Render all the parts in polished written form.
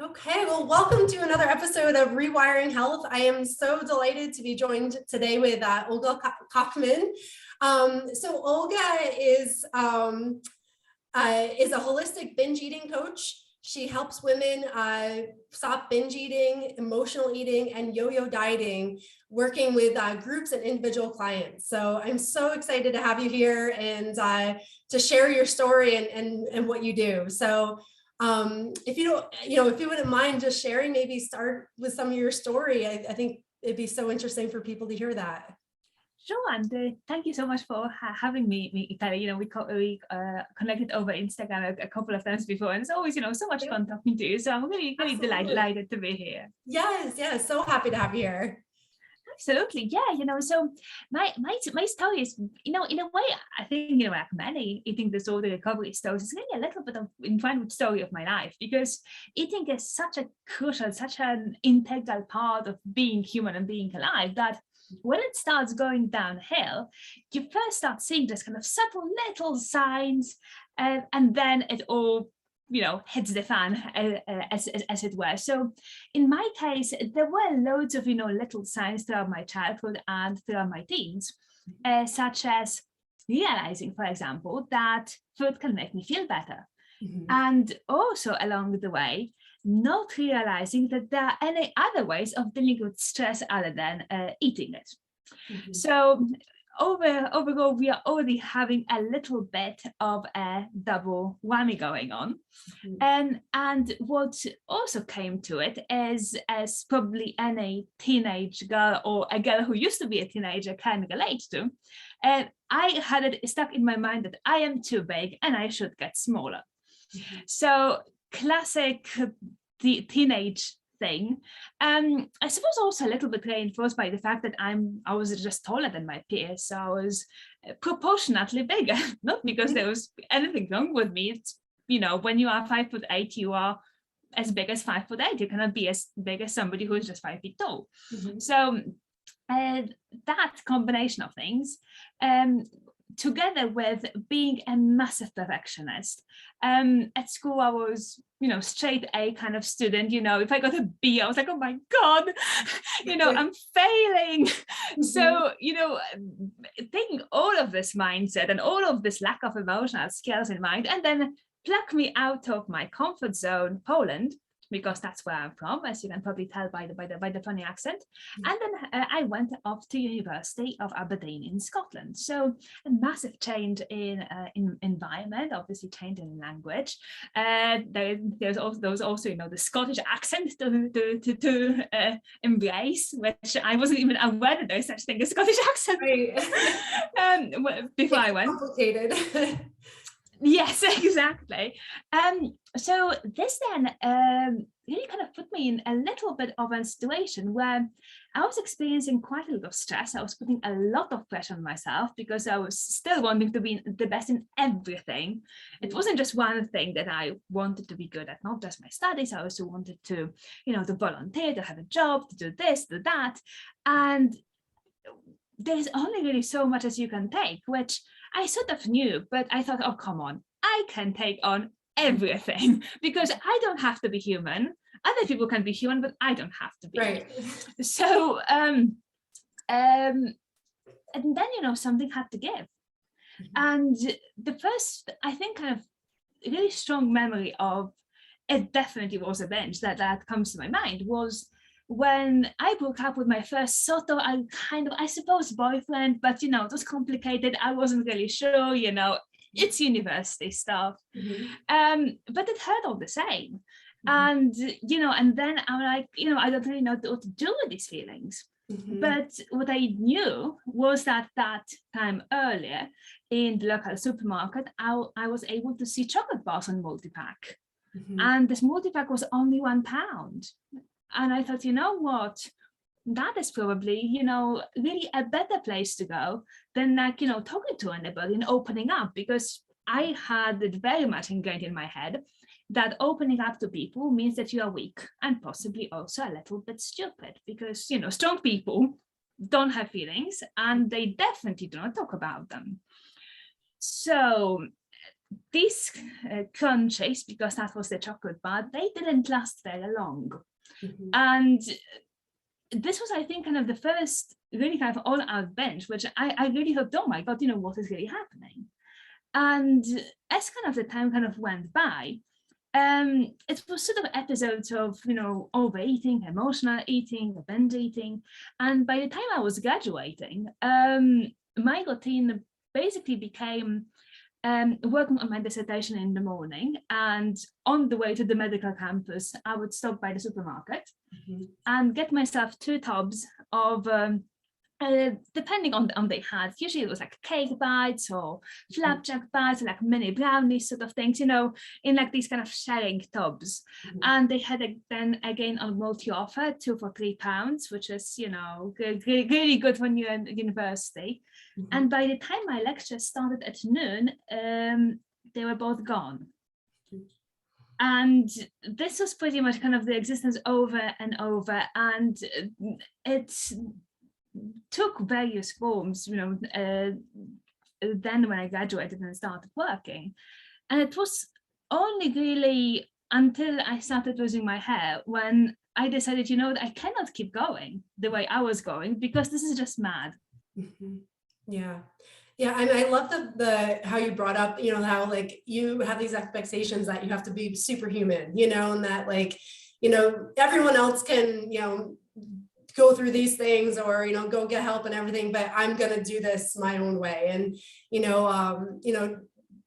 Okay, well, welcome to another episode of Rewiring Health. I am so delighted to be joined today with Olga Kochman. So Olga is a holistic binge eating coach. She helps women stop binge eating, emotional eating, and yo-yo dieting, working with groups and individual clients. So I'm so excited to have you here and to share your story and what you do. So if you wouldn't mind just sharing, maybe start with some of your story. I think it'd be so interesting for people to hear that. Sure, and thank you so much for having me, Italy. We connected over Instagram a couple of times before, and it's always, so much fun talking to you. So I'm really delighted to be here. Yes, so happy to have you here. Absolutely, yeah. So my story is, in a way, I think, like many eating disorder recovery stories, it's really a little bit of entwined with the story of my life, because eating is such an integral part of being human and being alive, that when it starts going downhill, you first start seeing this kind of subtle little signs, and then it all hits the fan, as it were. So in my case, there were loads of little signs throughout my childhood and throughout my teens, such as realizing, for example, that food can make me feel better. Mm-hmm. And also along the way, not realizing that there are any other ways of dealing with stress other than eating it. Mm-hmm. So overall, we are already having a little bit of a double whammy going on. Mm-hmm. And what also came to it is, as probably any teenage girl or a girl who used to be a teenager can relate to, I had it stuck in my mind that I am too big and I should get smaller. Mm-hmm. So classic teenage thing. I suppose also a little bit reinforced by the fact that I was just taller than my peers, so I was proportionately bigger. Not because there was anything wrong with me. It's, when you are 5'8", you are as big as 5'8". You cannot be as big as somebody who is just 5 feet tall. Mm-hmm. So that combination of things, together with being a massive perfectionist. At school, I was, straight A kind of student. If I got a B, I was like, oh my God, I'm failing. Mm-hmm. So, taking all of this mindset and all of this lack of emotional skills in mind, and then pluck me out of my comfort zone, Poland, because that's where I'm from, as you can probably tell by the funny accent. Mm-hmm. And then I went off to University of Aberdeen in Scotland. So a massive change in environment, obviously change in language. There was also the Scottish accent to embrace, which I wasn't even aware that there's such thing as Scottish accent. Right. Before I went. Complicated. Yes, exactly. So this then really kind of put me in a little bit of a situation where I was experiencing quite a lot of stress. I was putting a lot of pressure on myself because I was still wanting to be the best in everything. It wasn't just one thing that I wanted to be good at, not just my studies. I also wanted to, to volunteer, to have a job, to do this, do that. And there's only really so much as you can take, which I sort of knew, but I thought, oh, come on, I can take on everything because I don't have to be human. Other people can be human, but I don't have to be. Right. So, and then, something had to give. Mm-hmm. And the first, I think, kind of really strong memory of it definitely was a binge that comes to my mind was when I broke up with my first sort of, I suppose, boyfriend, but, it was complicated. I wasn't really sure, it's university stuff. Mm-hmm. But it hurt all the same. Mm-hmm. And then I'm like, I don't really know what to do with these feelings. Mm-hmm. But what I knew was that time earlier in the local supermarket, I was able to see chocolate bars on multi-pack. Mm-hmm. And this multi-pack was only £1. And I thought, you know what, that is probably, really a better place to go than talking to anybody and opening up, because I had it very much ingrained in my head that opening up to people means that you are weak and possibly also a little bit stupid, because, strong people don't have feelings and they definitely do not talk about them. So this crunchies, because that was the chocolate bar, they didn't last very long. Mhm. And this was, I think, kind of the first really kind of all-out binge, which I really hoped, oh my God, what is really happening? And as kind of the time kind of went by, it was sort of episodes of, overeating, emotional eating, binge eating. And by the time I was graduating, my routine basically became working on my dissertation in the morning, and on the way to the medical campus, I would stop by the supermarket and get myself 2 tubs of depending on they had, usually it was like cake bites or flapjack bites, or like mini brownies sort of things, in like these kind of sharing tubs. And they had then again on multi-offer 2 for £3, which is, really good when you're in university. And by the time my lecture started at noon, they were both gone. And this was pretty much kind of the existence over and over. And it took various forms, then when I graduated and started working. And it was only really until I started losing my hair when I decided, that I cannot keep going the way I was going, because this is just mad. Yeah. Yeah. And I love the how you brought up, how like you have these expectations that you have to be superhuman, and that like, everyone else can, go through these things or, go get help and everything, but I'm going to do this my own way. And,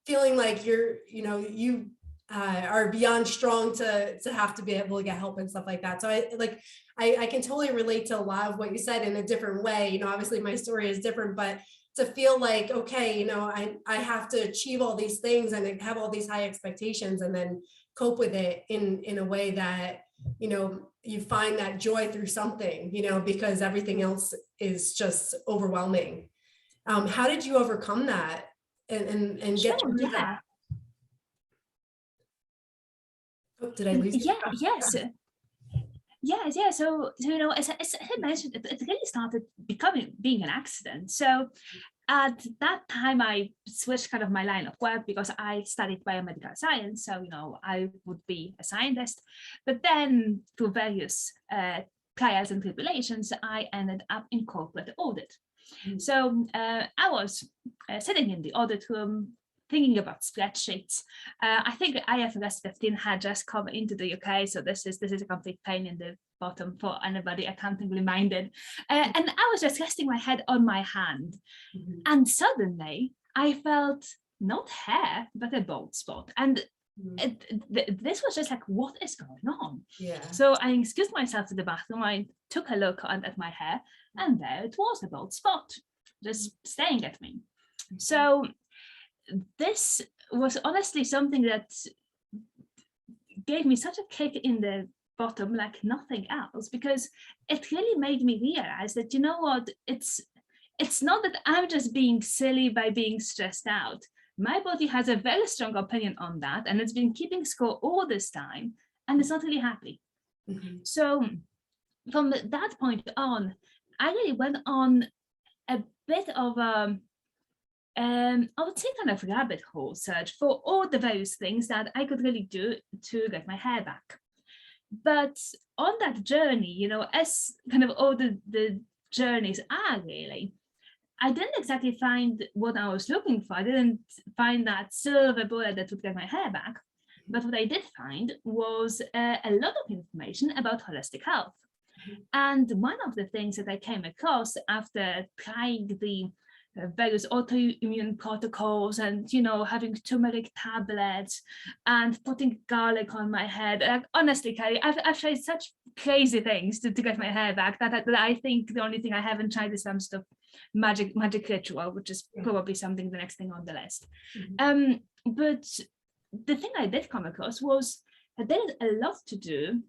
feeling like you are beyond strong to have to be able to get help and stuff like that. So I can totally relate to a lot of what you said in a different way. Obviously my story is different, but to feel like, okay, I have to achieve all these things and have all these high expectations and then cope with it in a way that, you find that joy through something, because everything else is just overwhelming. How did you overcome that and get through that? Oh, did I lose you? Yes. So as I mentioned, it really started being an accident. So at that time, I switched kind of my line of work because I studied biomedical science. So, I would be a scientist. But then through various trials and tribulations, I ended up in corporate audit. So I was sitting in the audit room, thinking about spreadsheets. I think IFRS 15 had just come into the UK, so this is a complete pain in the bottom for anybody accountingly minded. And I was just resting my head on my hand, and suddenly I felt not hair but a bald spot, and this was just like, what is going on? Yeah. So I excused myself to the bathroom. I took a look at my hair, and there it was, a bald spot, just staring at me. So this was honestly something that gave me such a kick in the bottom like nothing else, because it really made me realize that, what, it's not that I'm just being silly by being stressed out. My body has a very strong opinion on that, and it's been keeping score all this time, and it's not really happy. So from that point on, I really went on a bit of I would say kind of rabbit hole search for all the various things that I could really do to get my hair back. But on that journey, as kind of all the journeys are really, I didn't exactly find what I was looking for. I didn't find that silver bullet that would get my hair back. But what I did find was a lot of information about holistic health. And one of the things that I came across after trying the various autoimmune protocols and, having turmeric tablets and putting garlic on my head. Like, honestly, Kelly, I've tried such crazy things to get my hair back that I think the only thing I haven't tried is some sort of magic ritual, which is probably the next thing on the list. But the thing I did come across was that there is a lot to do.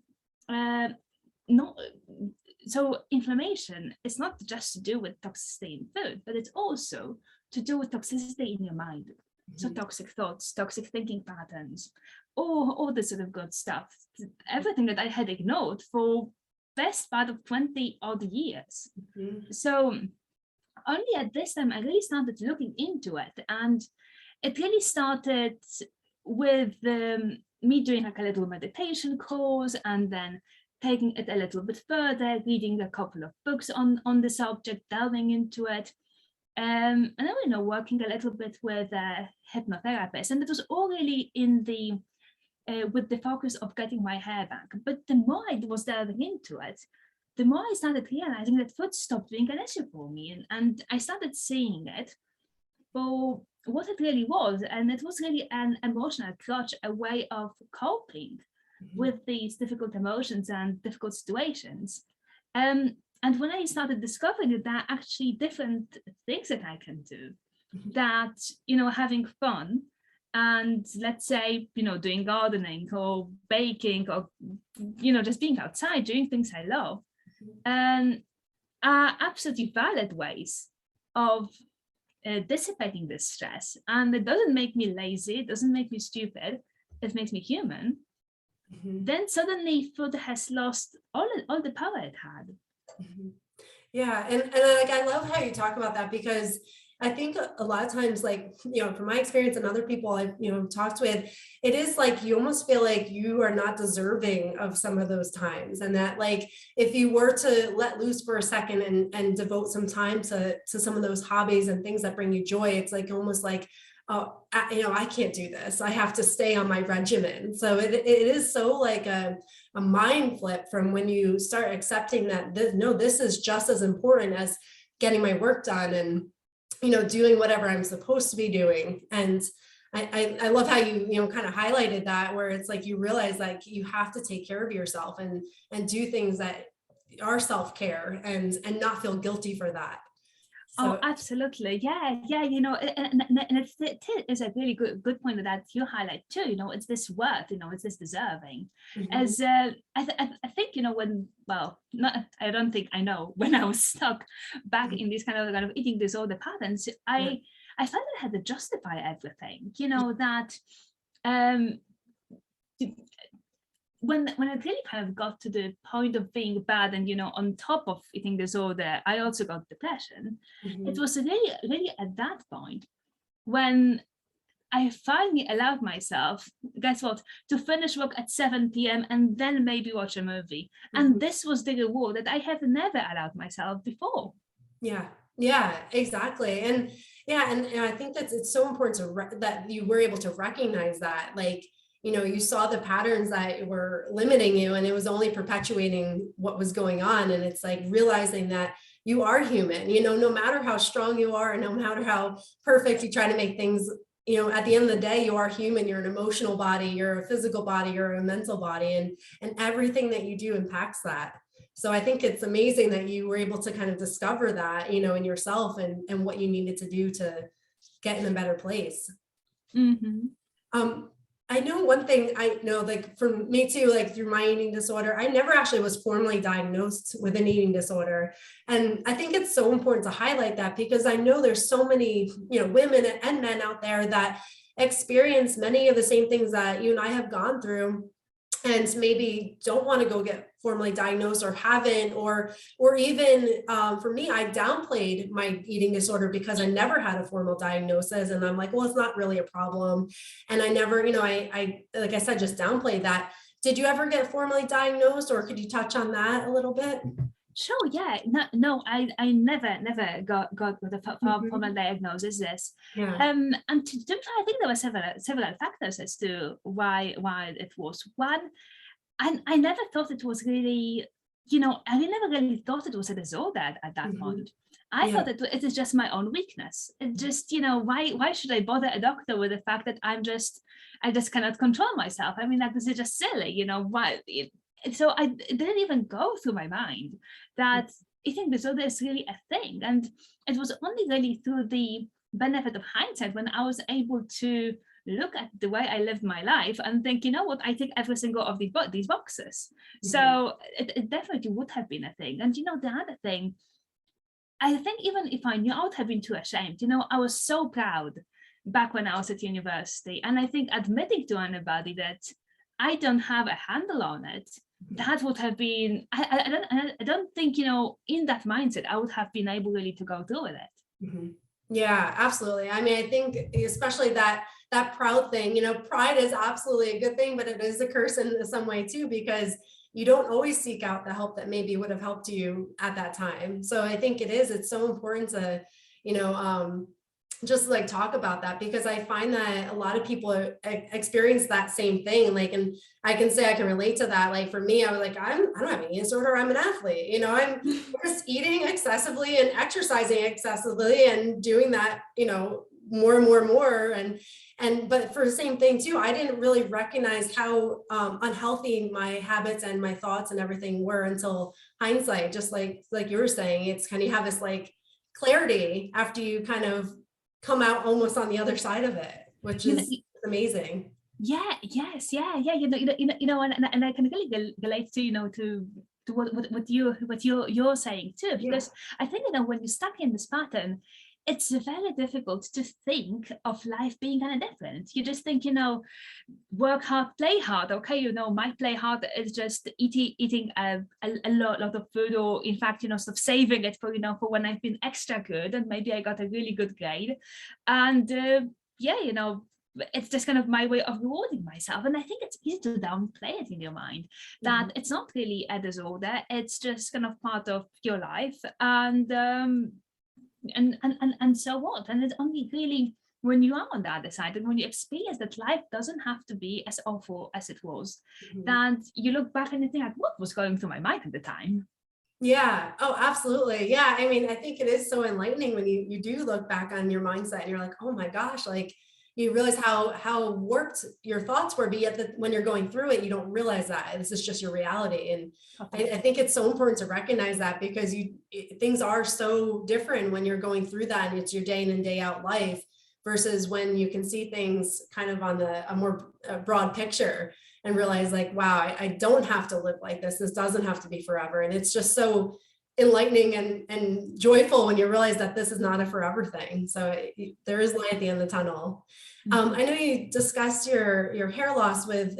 So inflammation is not just to do with toxicity in food, but it's also to do with toxicity in your mind. So toxic thoughts, toxic thinking patterns, all this sort of good stuff, everything that I had ignored for best part of 20 odd years. So only at this time I really started looking into it, and it really started with me doing like a little meditation course and then taking it a little bit further, reading a couple of books on the subject, delving into it, and then working a little bit with hypnotherapists, and it was all really in the with the focus of getting my hair back. But the more I was delving into it, the more I started realizing that food stopped being an issue for me, and I started seeing it for what it really was, and it was really an emotional crutch, a way of coping with these difficult emotions and difficult situations. And when I started discovering that there are actually different things that I can do, that, having fun and, let's say, doing gardening or baking or, just being outside, doing things I love, are absolutely valid ways of dissipating this stress. And it doesn't make me lazy, it doesn't make me stupid, it makes me human. Then suddenly food has lost all the power it had. Yeah, and like I love how you talk about that, because I think a lot of times, like, from my experience and other people I've talked with, it is like you almost feel like you are not deserving of some of those times, and that, like, if you were to let loose for a second and devote some time to some of those hobbies and things that bring you joy, it's like almost like, oh, I can't do this. I have to stay on my regimen. So it is so like a mind flip from when you start accepting that this is just as important as getting my work done and, doing whatever I'm supposed to be doing. And I love how you kind of highlighted that, where it's like you realize like you have to take care of yourself and do things that are self-care and not feel guilty for that. So, absolutely. Yeah. And it is a really good point that you highlight too. It's this worth, it's this deserving. As I think, I don't think I know, when I was stuck back in these kind of eating disorder patterns, I felt I had to justify everything, that when it really kind of got to the point of being bad and, on top of eating disorder, I also got depression. It was really at that point when I finally allowed myself, guess what, to finish work at 7 p.m. and then maybe watch a movie. And this was the reward that I have never allowed myself before. Yeah, exactly. And I think that it's so important that you were able to recognize that, like, you saw the patterns that were limiting you, and it was only perpetuating what was going on. And it's like realizing that you are human, no matter how strong you are and no matter how perfect you try to make things, at the end of the day, you are human. You're an emotional body, you're a physical body, you're a mental body, and everything that you do impacts that. So I think it's amazing that you were able to kind of discover that, in yourself and what you needed to do to get in a better place. I know one thing I know, like for me too, like through my eating disorder, I never actually was formally diagnosed with an eating disorder. And I think it's so important to highlight that, because I know there's so many, women and men out there that experience many of the same things that you and I have gone through, and maybe don't want to go get formally diagnosed or haven't, or even for me, I downplayed my eating disorder because I never had a formal diagnosis. And I'm like, well, it's not really a problem. And I never, I like I said, just downplayed that. Did you ever get formally diagnosed, or could you touch on that a little bit? Sure, yeah. No, I never got a formal diagnosis. This, and I think there were several factors as to why it was. One, I never thought it was really, I never really thought it was a disorder at that point. I thought it is just my own weakness. It just, why should I bother a doctor with the fact that I just cannot control myself? I mean, that this is just silly, why? So it didn't even go through my mind that eating disorder is really a thing. And it was only really through the benefit of hindsight when I was able to look at the way I lived my life and think, I take every single of these boxes. So it definitely would have been a thing. And the other thing, I think even if I knew, I would have been too ashamed. I was so proud back when I was at university. And I think admitting to anybody that I don't have a handle on it, that would have been, I don't think, in that mindset, I would have been able really to go through with it. Yeah, absolutely. I mean, I think especially that that proud thing. You know, pride is absolutely a good thing, but it is a curse in some way too, because you don't always seek out the help that maybe would have helped you at that time. So I think it's so important to, you know, just like talk about that, because I find that a lot of people experience that same thing. Like, and I can say I can relate to that. Like for me, I was like, I don't have an eating disorder. I'm an athlete. You know, I'm just eating excessively and exercising excessively and doing that, you know, more and more and more. And but for the same thing too, I didn't really recognize how unhealthy my habits and my thoughts and everything were until hindsight. Just like you were saying, it's kind of, you have this like clarity after you kind of come out almost on the other side of it, which is amazing. Yes, yeah. And I can really relate to, to what you're saying too, because I think, when you're stuck in this pattern, it's very difficult to think of life being kind of different. You just think, work hard, play hard. Okay, my play hard is just eating a lot of food, or in fact, sort of saving it for, for when I've been extra good and maybe I got a really good grade. And it's just kind of my way of rewarding myself. And I think it's easy to downplay it in your mind, that it's not really a disorder. It's just kind of part of your life. And so what? And it's only really when you are on the other side and when you experience that life doesn't have to be as awful as it was, that you look back and you think, like, what was going through my mind at the time? Yeah. Oh, absolutely. Yeah. I mean, I think it is so enlightening when you do look back on your mindset and you're like, oh my gosh, like you realize how warped your thoughts were, but yet when you're going through it, you don't realize that this is just your reality. And I think it's so important to recognize that, because things are so different when you're going through that and it's your day in and day out life, versus when you can see things kind of on a more broad picture and realize like, wow, I don't have to live like this. This doesn't have to be forever. And it's just so enlightening and joyful when you realize that this is not a forever thing. So there is light at the end of the tunnel. I know you discussed your hair loss with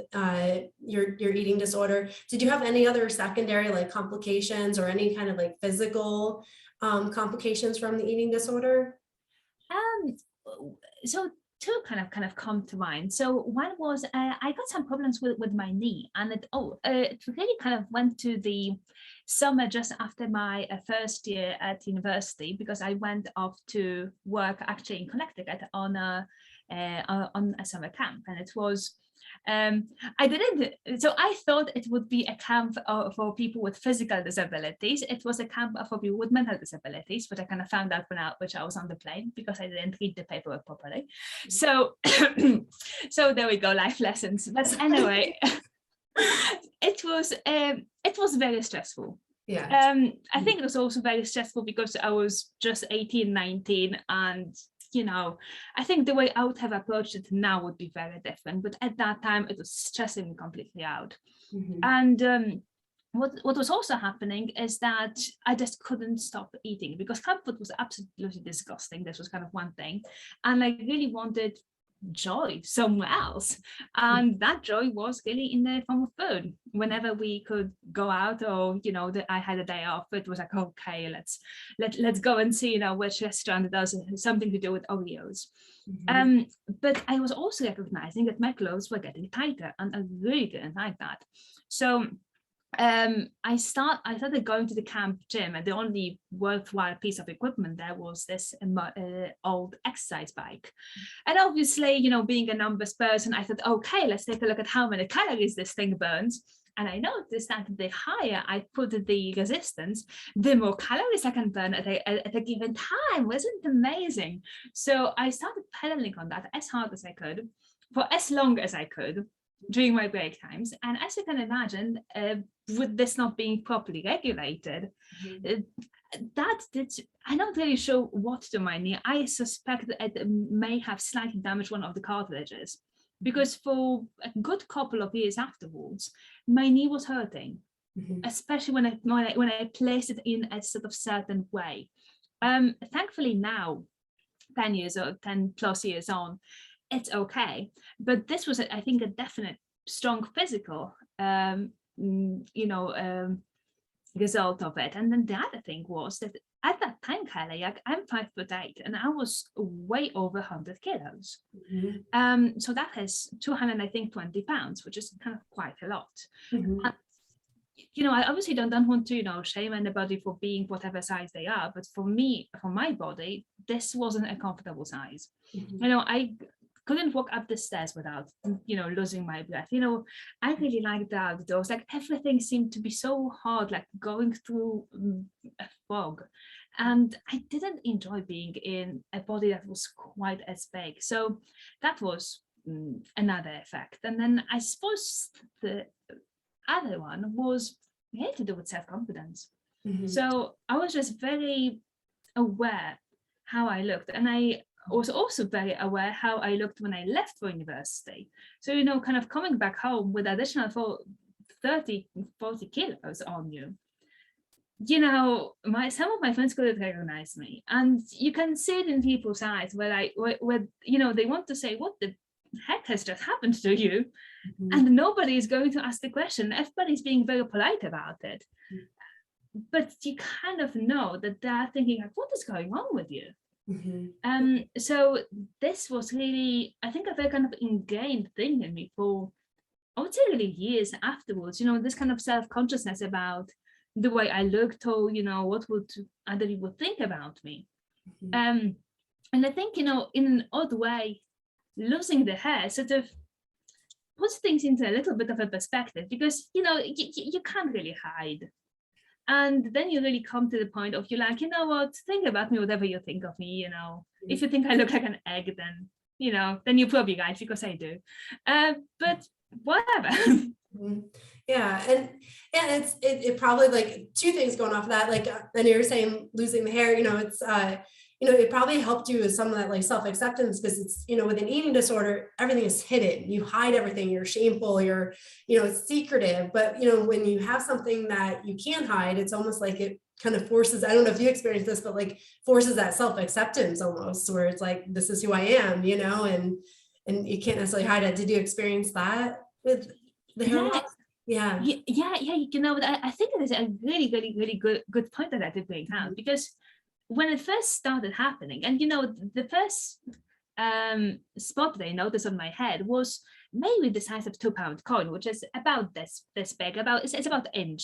your eating disorder. Did you have any other secondary like complications or any kind of like physical complications from the eating disorder? So two kind of come to mind. So one was I got some problems with my knee, and it really kind of went to the summer just after my first year at university, because I went off to work actually in Connecticut on a summer camp, and it was I thought it would be a camp for people with physical disabilities. It was a camp for people with mental disabilities, which I kind of found out which I was on the plane, because I didn't read the paperwork properly. So so there we go, life lessons. But anyway, it was very stressful. Yeah. I think it was also very stressful because I was just 18, 19, and I think the way I would have approached it now would be very different. But at that time, it was stressing me completely out. And what was also happening is that I just couldn't stop eating, because camp food was absolutely disgusting. This was kind of one thing. And I really wanted joy somewhere else, and that joy was really in the form of food. Whenever we could go out, or I had a day off, it was like, okay, let's go and see which restaurant does something to do with Oreos. But I was also recognizing that my clothes were getting tighter, and I really didn't like that. So I started going to the camp gym, and the only worthwhile piece of equipment there was this old exercise bike. And obviously, being a numbers person, I thought, okay, let's take a look at how many calories this thing burns. And I noticed that the higher I put the resistance, the more calories I can burn at a given time. Wasn't it amazing? So I started pedaling on that as hard as I could for as long as I could during my break times. And as you can imagine, with this not being properly regulated, I'm not really sure what to my knee. I suspect that it may have slightly damaged one of the cartilages, because for a good couple of years afterwards, my knee was hurting, especially when I placed it in a sort of certain way. Thankfully now, 10 plus years on, it's okay. But this was, I think, a definite strong physical, result of it. And then the other thing was that at that time, Kelly, like I'm 5'8" and I was way over 100 kilos. So that is 200, I think, 20 pounds, which is kind of quite a lot. And, I obviously don't want to, shame anybody for being whatever size they are. But for me, for my body, this wasn't a comfortable size. I couldn't walk up the stairs without, losing my breath. I really liked the outdoors. Like everything seemed to be so hard, like going through a fog. And I didn't enjoy being in a body that was quite as big. So that was another effect. And then I suppose the other one was to do with self-confidence. So I was just very aware how I looked. And I was also very aware how I looked when I left for university. So, kind of coming back home with additional 30, 40 kilos on you. Some of my friends couldn't recognize me, and you can see it in people's eyes where they want to say, what the heck has just happened to you? And nobody is going to ask the question. Everybody's being very polite about it. But you kind of know that they're thinking, like, what is going on with you? So this was really, I think, a very kind of ingrained thing in me for, I would say, really years afterwards, this kind of self-consciousness about the way I looked, or, what would other people think about me. And I think, in an odd way, losing the hair sort of puts things into a little bit of a perspective, because, you can't really hide. And then you really come to the point of, you're like, what, think about me, whatever you think of me, if you think I look like an egg, then, then you're probably right, because I do. But whatever. Yeah. And it probably, like, two things going off of that, like, and you were saying losing the hair, it's, it probably helped you with some of that, like, self-acceptance, because it's, with an eating disorder, everything is hidden. You hide everything. You're shameful. You're, it's secretive. But, when you have something that you can't hide, it's almost like it kind of forces, I don't know if you experienced this, but like forces that self-acceptance almost, where it's like, this is who I am, and you can't necessarily hide it. Did you experience that with the hair loss? Yeah. I think it is a really, really, really good point that I did bring out, because when it first started happening, and the first spot that I noticed on my head was maybe the size of a £2 coin, which is about this big, it's about an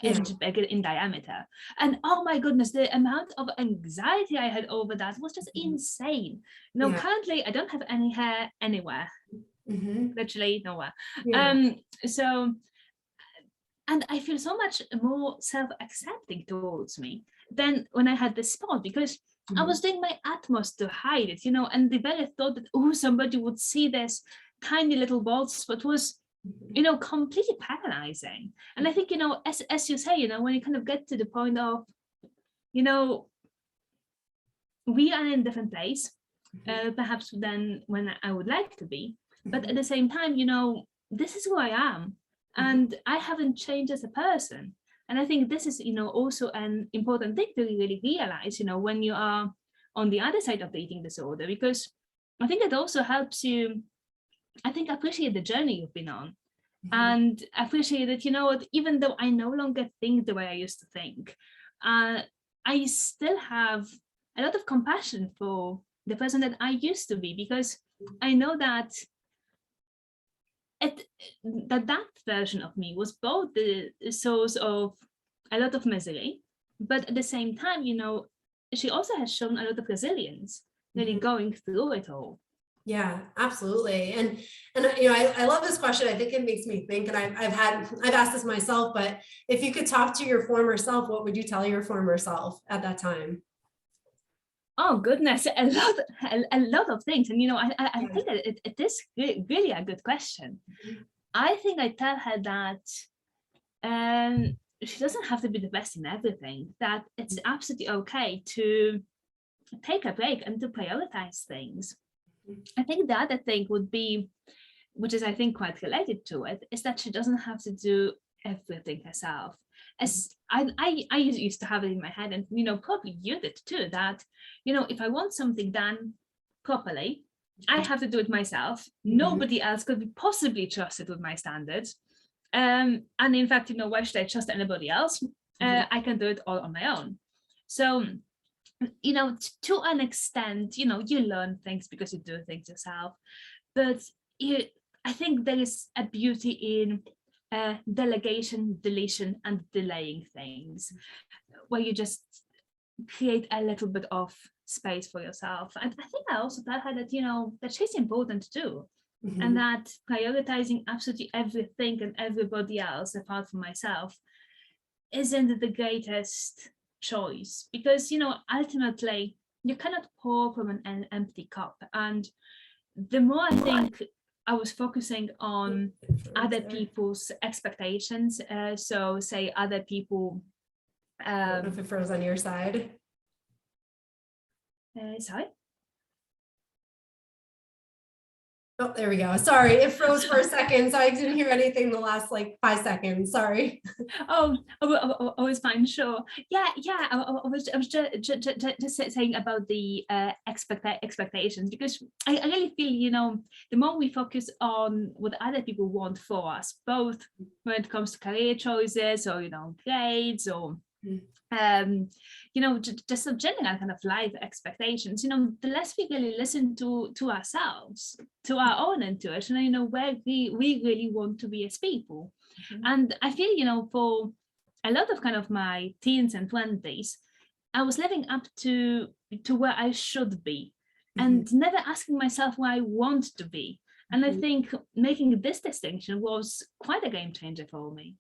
inch bigger in diameter. And oh my goodness, the amount of anxiety I had over that was just insane. Currently I don't have any hair anywhere, literally nowhere. So, and I feel so much more self-accepting towards me than when I had this spot, because I was doing my utmost to hide it, and the very thought that, somebody would see this tiny little bald spot was, completely paralyzing. And I think, as you say, when you kind of get to the point of, we are in a different place, perhaps than when I would like to be, but at the same time, this is who I am. And I haven't changed as a person. And I think this is, also an important thing to really realize, when you are on the other side of the eating disorder, because I think it also helps you, I think, appreciate the journey you've been on, and appreciate that, even though I no longer think the way I used to think, I still have a lot of compassion for the person that I used to be, because I know that that version of me was both the source of a lot of misery, but at the same time, she also has shown a lot of resilience, really going through it all. Yeah, absolutely. And I love this question. I think it makes me think, and I've asked this myself, but if you could talk to your former self, what would you tell your former self at that time? Oh goodness, a lot of things. And I think that it is really a good question. I think I tell her that she doesn't have to be the best in everything, that it's absolutely okay to take a break and to prioritize things. I think the other thing would be, which is I think quite related to it, is that she doesn't have to do everything herself. As I used to have it in my head, and probably you did too, that if I want something done properly, I have to do it myself. Nobody else could be possibly trusted with my standards. And in fact, why should I trust anybody else? I can do it all on my own. So, to an extent, you learn things because you do things yourself, but I think there is a beauty in delegation, deletion, and delaying things, where you just create a little bit of space for yourself. And I think I also tell her that, that she's important too. Mhm. And that prioritizing absolutely everything and everybody else apart from myself isn't the greatest choice, because ultimately you cannot pour from an empty cup. And the more I think I was focusing on other people's expectations, so say other people I don't know if it froze on your side. sorry. Oh, there we go. Sorry, it froze for a second, so I didn't hear anything the last like 5 seconds. Sorry. Oh, I was fine. Sure. Yeah. I was just saying about the expectations, because I really feel, the more we focus on what other people want for us, both when it comes to career choices or grades or just a general kind of life expectations, the less we really listen to ourselves, to our own intuition, where we really want to be as people. Mhm. And I feel, for a lot of kind of my teens and 20s, I was living up to where I should be, and never asking myself where I want to be. And I think making this distinction was quite a game changer for me.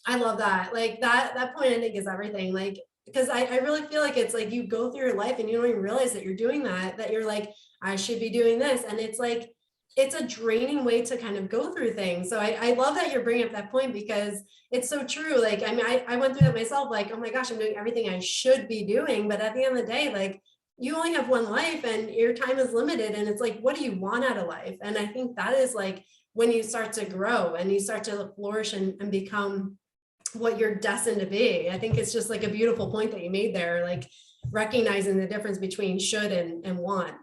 I love that. Like that point I think is everything. Like, because I really feel like it's like you go through your life and you don't even realize that you're doing that you're like, I should be doing this. And it's like, it's a draining way to kind of go through things. So I love that you're bringing up that point, because it's so true. Like, I mean, I went through that myself, like, oh my gosh, I'm doing everything I should be doing. But at the end of the day, like, you only have one life and your time is limited. And it's like, what do you want out of life? And I think that is like when you start to grow and you start to flourish and become what you're destined to be. I think it's just like a beautiful point that you made there, like recognizing the difference between should and want.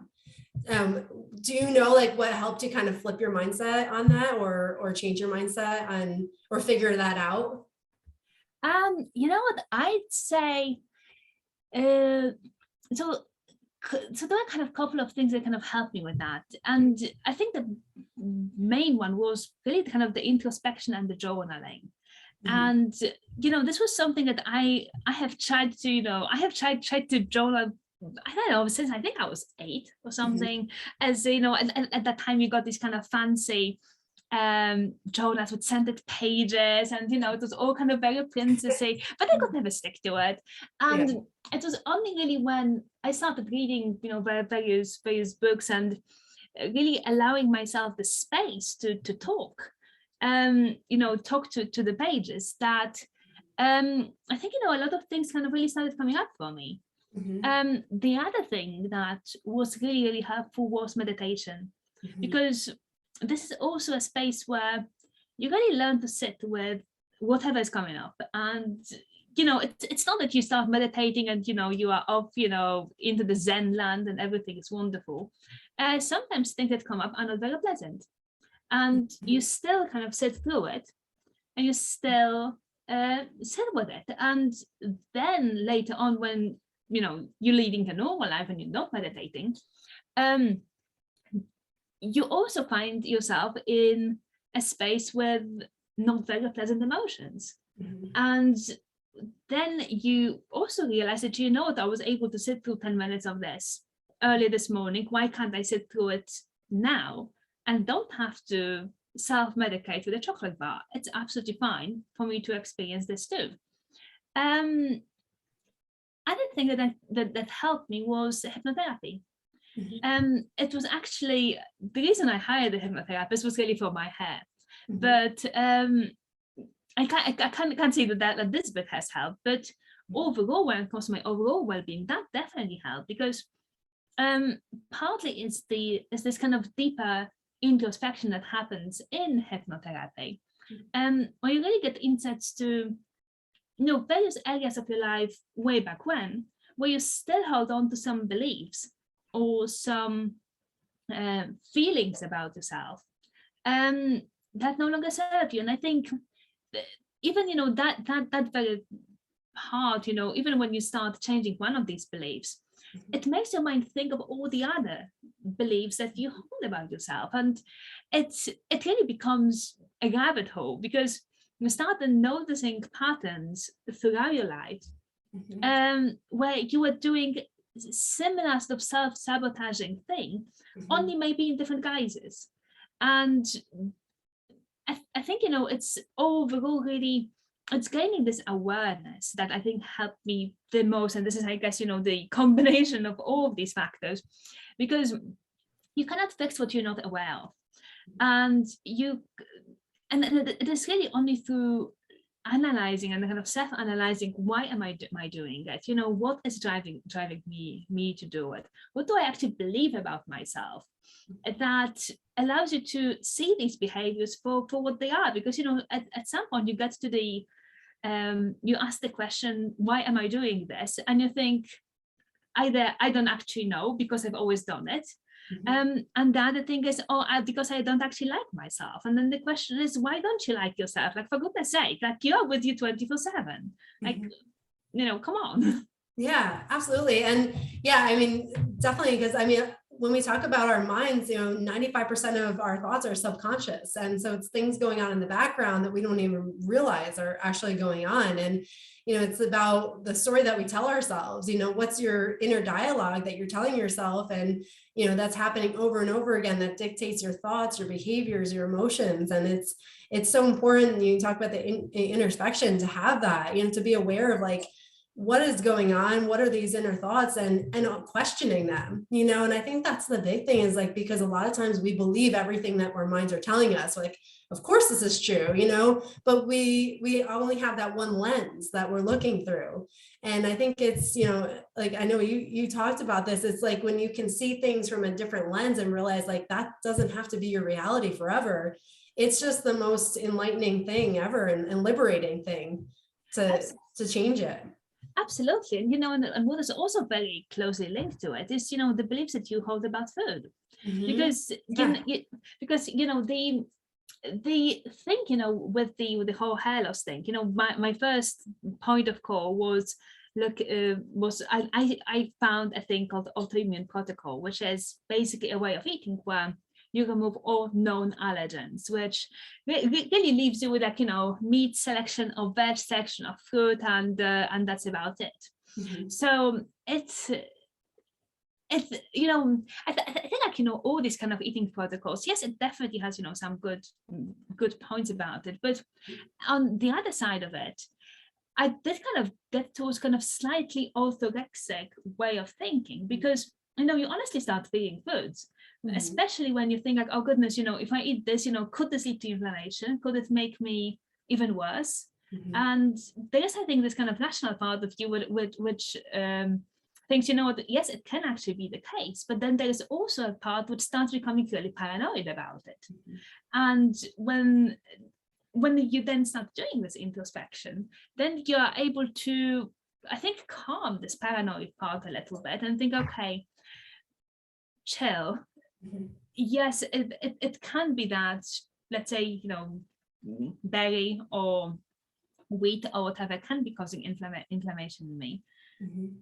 Do you know like what helped you kind of flip your mindset on that, or change your mindset on, or figure that out? You know what I'd say, so there are kind of couple of things that kind of helped me with that. And I think the main one was really kind of the introspection and the journaling. And this was something that I have tried to, tried to journal, I don't know, since I think I was 8 or something. As at that time you got these kind of fancy journals with scented pages, and it was all kind of very princessy, but I could never stick to it. And it was only really when I started reading various books and really allowing myself the space to talk, talk to the pages, that I think a lot of things kind of really started coming up for me. The other thing that was really helpful was meditation, because this is also a space where you really learn to sit with whatever is coming up. And it's not that you start meditating and you are off into the Zen land and everything is wonderful. Sometimes things that come up are not very pleasant, and you still kind of sit through it, and you still sit with it. And then later on, when you're leading a normal life and you're not meditating, you also find yourself in a space with not very pleasant emotions. And then you also realize that, what, I was able to sit through 10 minutes of this earlier this morning. Why can't I sit through it now and don't have to self-medicate with a chocolate bar? It's absolutely fine for me to experience this too. Other thing that helped me was hypnotherapy. It was actually the reason I hired a hypnotherapist was really for my hair, but I can't say that this bit has helped. But overall, when it comes to my overall well-being, that definitely helped, because partly it's this kind of deeper introspection that happens in hypnotherapy, where you really get insights to various areas of your life way back when, where you still hold on to some beliefs or some feelings about yourself that no longer serve you. And I think even that very part, even when you start changing one of these beliefs, it makes your mind think of all the other beliefs that you hold about yourself. And it really becomes a rabbit hole, because you start noticing patterns throughout your life where you are doing similar sort of self-sabotaging thing, only maybe in different guises. And I think, it's overall really, it's gaining this awareness that I think helped me the most. And this is, I guess, the combination of all of these factors, because you cannot fix what you're not aware of. And it is really only through analyzing and kind of self-analyzing, why am I doing it? What is driving me to do it? What do I actually believe about myself? That allows you to see these behaviors for what they are. Because at some point you get to the you ask the question, why am I doing this? And you think, either I don't actually know because I've always done it, and the other thing is, because I don't actually like myself. And then the question is, why don't you like yourself? Like, for goodness sake, like, you're with you 24/7. Like, come on. Yeah, absolutely. And yeah, I mean, definitely, because I mean, when we talk about our minds, 95% of our thoughts are subconscious. And so it's things going on in the background that we don't even realize are actually going on. And, it's about the story that we tell ourselves, what's your inner dialogue that you're telling yourself. And, that's happening over and over again, that dictates your thoughts, your behaviors, your emotions. And it's so important. You talk about the introspection, to have that, to be aware of, like, what is going on, what are these inner thoughts, and questioning them, and I think that's the big thing, is like, because a lot of times we believe everything that our minds are telling us, like, of course this is true, but we only have that one lens that we're looking through. And I think it's, like, I know you talked about this, it's like when you can see things from a different lens and realize, like, that doesn't have to be your reality forever. It's just the most enlightening thing ever, and liberating thing to change it. Absolutely. And what is also very closely linked to it is, the beliefs that you hold about food. Because, because, the thing, with the whole hair loss thing, my first point of call was, I found a thing called autoimmune protocol, which is basically a way of eating where you remove all known allergens, which really leaves you with, like, meat selection or veg selection of fruit, and that's about it. So it's I think, like, all these kind of eating protocols, yes, it definitely has, some good points about it. But on the other side of it, I did kind of get towards kind of slightly orthorexic way of thinking, because, you honestly start feeling foods. Especially when you think, like, oh goodness, if I eat this, could this lead to inflammation? Could it make me even worse? And there is, I think, this kind of rational part of you which thinks, yes, it can actually be the case. But then there is also a part which starts becoming really paranoid about it. And when you then start doing this introspection, then you are able to, I think, calm this paranoid part a little bit and think, okay, chill. Yes, it can be that, let's say, berry or wheat or whatever can be causing inflammation in me.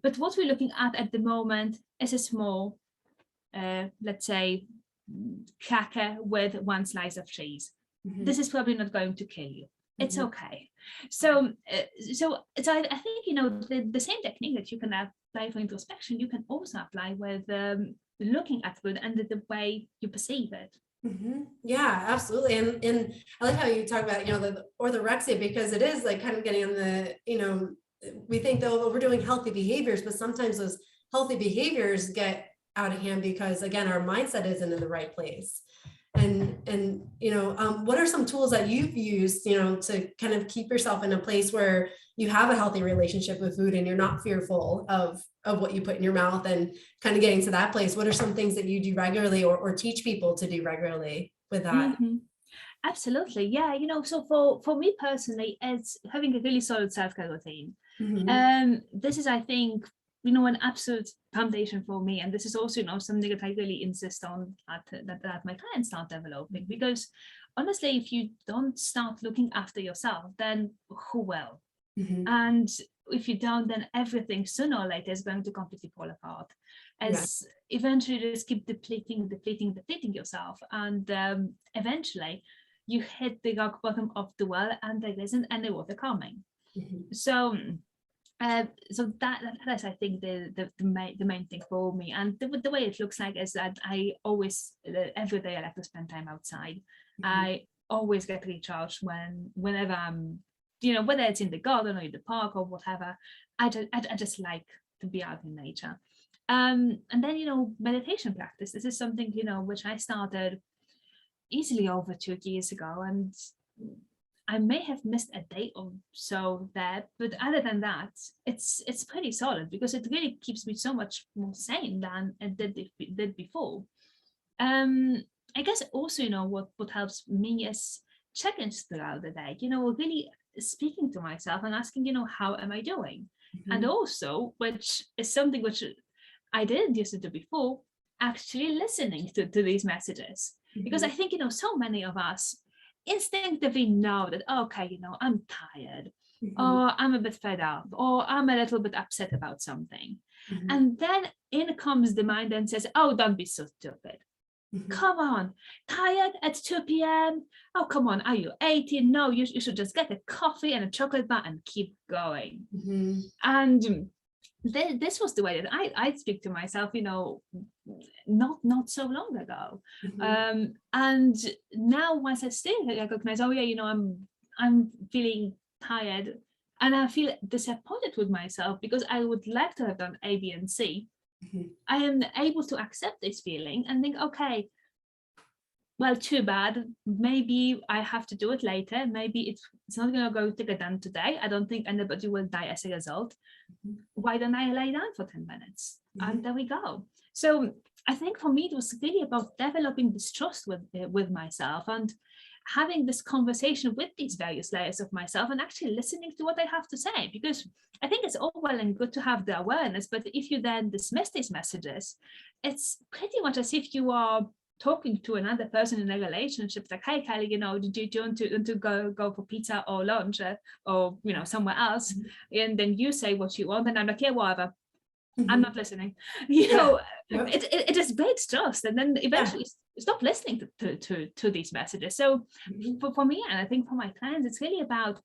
But what we're looking at the moment is a small, let's say, cracker with one slice of cheese. This is probably not going to kill you. It's okay. So I think, the same technique that you can apply for introspection, you can also apply with looking at food and the way you perceive it. Yeah, absolutely. And I like how you talk about, the orthorexia, because it is like kind of getting on the, we think that we're doing healthy behaviors, but sometimes those healthy behaviors get out of hand because, again, our mindset isn't in the right place. And what are some tools that you've used, to kind of keep yourself in a place where you have a healthy relationship with food and you're not fearful of what you put in your mouth, and kind of getting to that place? What are some things that you do regularly or teach people to do regularly with that? Absolutely. Yeah. So for me personally, it's having a really solid self-care routine. This is, I think, an absolute foundation for me. And this is also, something that I really insist on that my clients start developing, because honestly, if you don't start looking after yourself, then who will? And if you don't, then everything sooner or later is going to completely fall apart, as eventually you just keep depleting yourself, and eventually you hit the rock bottom of the well and there isn't any water coming. So so that is, I think, the main thing for me. And the way it looks like is that I always, every day I like to spend time outside. I always get recharged whenever I'm, whether it's in the garden or in the park or whatever. I just like to be out in nature. And then, meditation practice. This is something, which I started easily over 2 years ago, and I may have missed a day or so there, but other than that, it's pretty solid, because it really keeps me so much more sane than it did before. I guess also, what helps me is check-ins throughout the day, really speaking to myself and asking, how am I doing? And also, which is something which I didn't used to do before, actually listening to these messages. Because I think, so many of us instinctively know that, okay, I'm tired, or I'm a bit fed up, or I'm a little bit upset about something. And then in comes the mind and says, oh, don't be so stupid. Come on, tired at 2 p.m? Oh, come on, are you 18? No, you should just get a coffee and a chocolate bar and keep going. And this was the way that I speak to myself, not so long ago. And now once I still recognize, oh yeah, I'm feeling tired, and I feel disappointed with myself because I would like to have done A, B, and C. I am able to accept this feeling and think, okay, well, too bad. Maybe I have to do it later. Maybe it's not going to go to get done today. I don't think anybody will die as a result. Why don't I lay down for 10 minutes? And there we go. So I think for me, it was really about developing this trust with myself and having this conversation with these various layers of myself and actually listening to what I have to say. Because I think it's all well and good to have the awareness, but if you then dismiss these messages, it's pretty much as if you are talking to another person in a relationship, like, hey Kelly, do you want to go for pizza or lunch or somewhere else, and then you say what you want and I'm like, yeah, whatever, I'm not listening. It just breaks trust, and then eventually stop listening to these messages. So for me, and I think for my clients, it's really about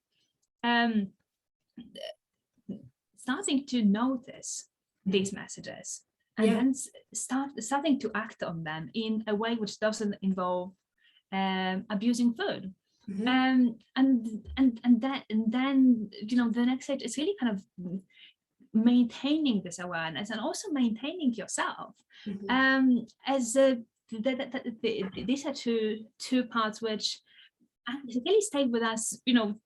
starting to notice these messages and then starting to act on them in a way which doesn't involve abusing food. And then the next stage is really kind of maintaining this awareness and also maintaining yourself. As these are two parts which really stay with us, till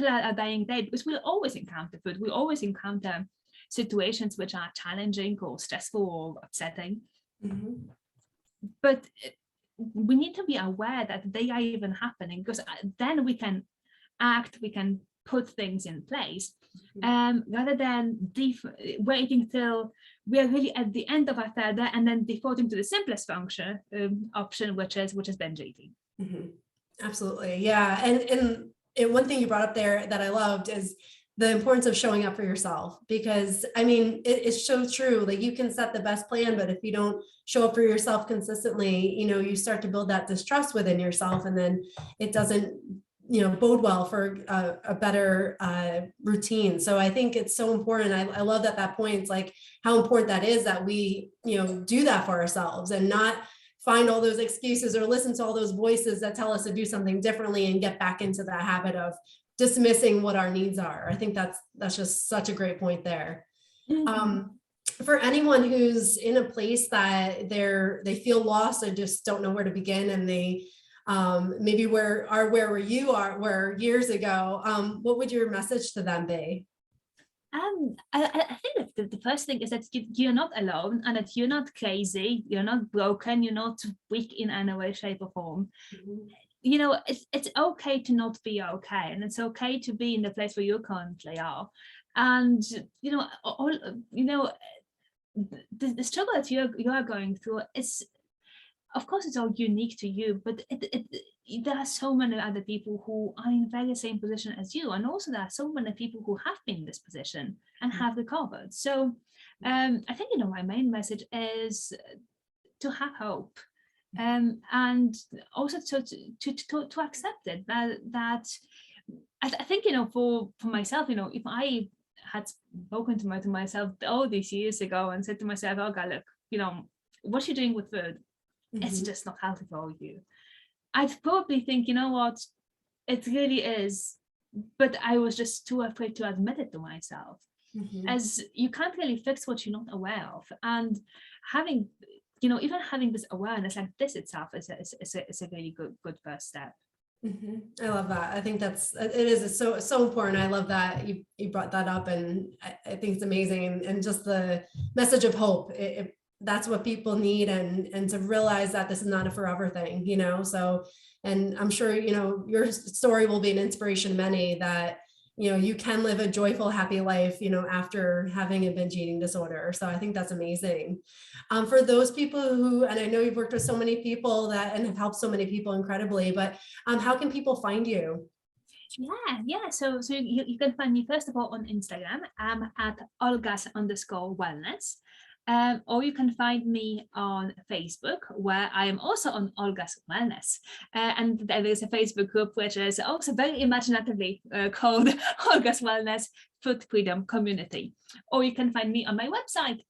our dying day, because we'll always encounter food. We always encounter situations which are challenging or stressful or upsetting. But we need to be aware that they are even happening, because then we can act, we can put things in place, rather than waiting till we are really at the end of our third day and then defaulting to the simplest option, which is binge eating. Absolutely, yeah. And one thing you brought up there that I loved is the importance of showing up for yourself, because I mean, it's so true. Like, you can set the best plan, but if you don't show up for yourself consistently, you start to build that distrust within yourself, and then it doesn't bode well for a better routine. So I think it's so important. I love that points like how important that is, that we do that for ourselves and not find all those excuses or listen to all those voices that tell us to do something differently and get back into that habit of dismissing what our needs are. I think that's just such a great point there. For anyone who's in a place that they feel lost or just don't know where to begin, and they maybe where you were years ago, what would your message to them be? I think that the first thing is that you're not alone, and that you're not crazy, you're not broken, you're not weak in any way, shape, or form. It's okay to not be okay, and it's okay to be in the place where you currently are. And the struggle that you are going through is of course, it's all unique to you, but there are so many other people who are in the very same position as you. And also there are so many people who have been in this position and have recovered. So I think, my main message is to have hope. And also to accept it, that I think, for myself, if I had spoken to myself all these years ago and said to myself, oh God, look, what you're doing with food, it's just not healthy for you, I'd probably think, you know what, it really is, but I was just too afraid to admit it to myself, as you can't really fix what you're not aware of. And having, even having this awareness like this itself is a really good first step. I love that. I think it is so important. I love that you brought that up, and I think it's amazing. And just the message of hope, that's what people need, and to realize that this is not a forever thing, so, and I'm sure, your story will be an inspiration to many, that, you can live a joyful, happy life, after having a binge eating disorder. So I think that's amazing. For those people who, and I know you've worked with so many people and have helped so many people incredibly, but how can people find you? Yeah. So you can find me first of all on Instagram. I'm at Olga's_wellness. Or you can find me on Facebook, where I am also on Olga's Wellness. And there is a Facebook group which is also very imaginatively called Olga's Wellness Food Freedom Community. Or you can find me on my website,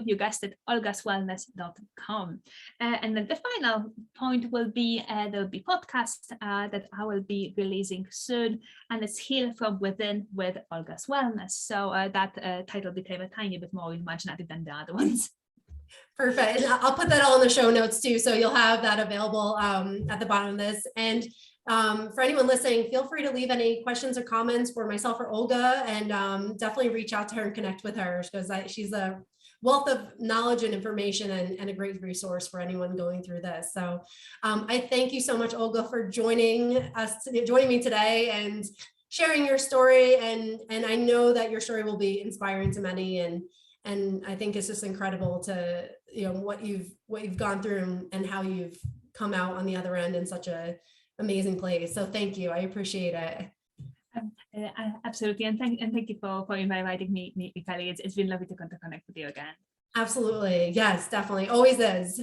you guessed it, olgaswellness.com. And then the final point will be, there'll be podcasts that I will be releasing soon, and it's Heal from Within with Olga's Wellness. So that title became a tiny bit more imaginative than the other ones. Perfect. And I'll put that all in the show notes too, so you'll have that available at the bottom of this. And for anyone listening, feel free to leave any questions or comments for myself or Olga, and definitely reach out to her and connect with her, because she's a wealth of knowledge and information, and a great resource for anyone going through this. So I thank you so much, Olga, for joining me today and sharing your story. And I know that your story will be inspiring to many, and I think it's just incredible to, what you've gone through, and how you've come out on the other end in such a amazing place. So thank you. I appreciate it. Absolutely. And thank you for inviting me, Kelly. It's been lovely to connect with you again. Absolutely. Yes, definitely. Always is.